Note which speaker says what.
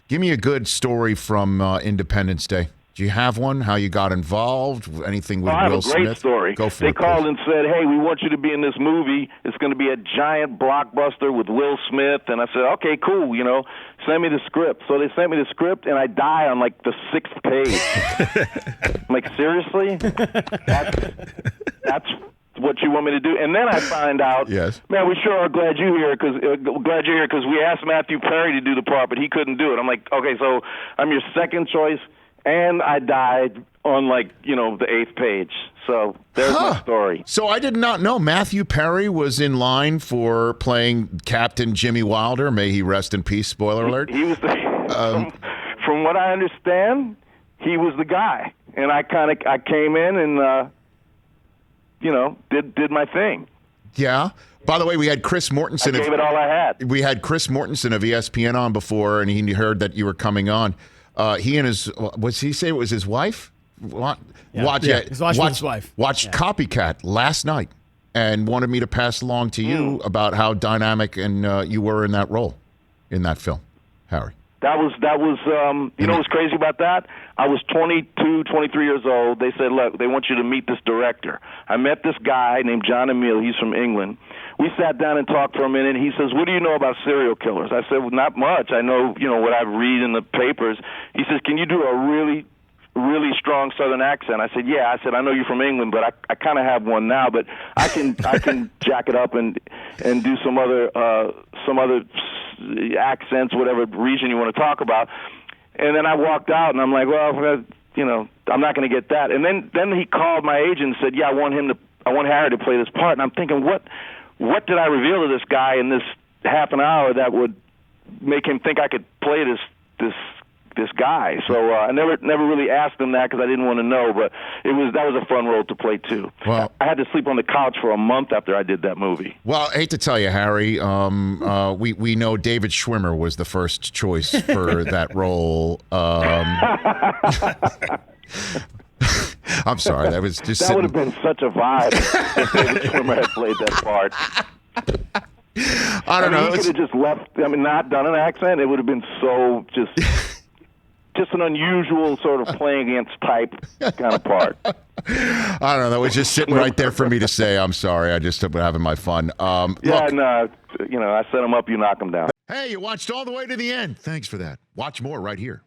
Speaker 1: Give me a good story from Independence Day. Do you have one? How you got involved? Anything with Will Smith?
Speaker 2: I have a great story.
Speaker 1: Go for
Speaker 2: they
Speaker 1: it,
Speaker 2: called
Speaker 1: please.
Speaker 2: and said, hey, we want you to be in this movie. It's going to be a giant blockbuster with Will Smith. And I said, okay, cool, send me the script. So they sent me the script, and I die on, like, the 6th page. I'm like, seriously? That's what you want me to do? And then I find out,
Speaker 1: yes,
Speaker 2: man, we sure are glad you're here because we asked Matthew Perry to do the part, but he couldn't do it. I'm like, okay, so I'm your second choice, and I died on, like, the 8th page. So there's my story.
Speaker 1: So I did not know Matthew Perry was in line for playing Captain Jimmy Wilder. May he rest in peace. Spoiler alert.
Speaker 2: He was from what I understand, he was the guy, and I came in and did my thing.
Speaker 1: Yeah. By the way, we had Chris Mortensen.
Speaker 2: I gave it all I had.
Speaker 1: We had Chris Mortensen of ESPN on before, and he heard that you were coming on. He and his, what's he say? It was his wife?
Speaker 3: His wife with his wife.
Speaker 1: Watched Copycat last night and wanted me to pass along to you about how dynamic and you were in that role, in that film, Harry.
Speaker 2: That was you know what's crazy about that? I was 22, 23 years old. They said, look, they want you to meet this director. I met this guy named John Emile. He's from England. We sat down and talked for a minute. He says, what do you know about serial killers? I said, well, not much. I know, what I read in the papers. He says, can you do a really, really strong Southern accent? I said, yeah. I said, I know you're from England, but I kind of have one now, but I can jack it up and do some other accents, whatever region you want to talk about. And then I walked out, and I'm like, well, I'm not going to get that. And then he called my agent and said, yeah, I want Harry to play this part. And I'm thinking, what did I reveal to this guy in this half an hour that would make him think I could play this guy? So I never really asked him that because I didn't want to know, but that was a fun role to play too.
Speaker 1: Well,
Speaker 2: I had to sleep on the couch for a month after I did that movie.
Speaker 1: Well, I hate to tell you, Harry, we know David Schwimmer was the first choice for that role. I'm sorry, that was just
Speaker 2: that would have been such a vibe if David Schwimmer had played that part.
Speaker 1: I don't know.
Speaker 2: He could have just left. Not done an accent. It would have been so just an unusual sort of playing against type kind of part.
Speaker 1: I don't know. That was just sitting right there for me to say. I'm sorry. I just been having my fun.
Speaker 2: I set him up. You knock him down.
Speaker 1: Hey, you watched all the way to the end. Thanks for that. Watch more right here.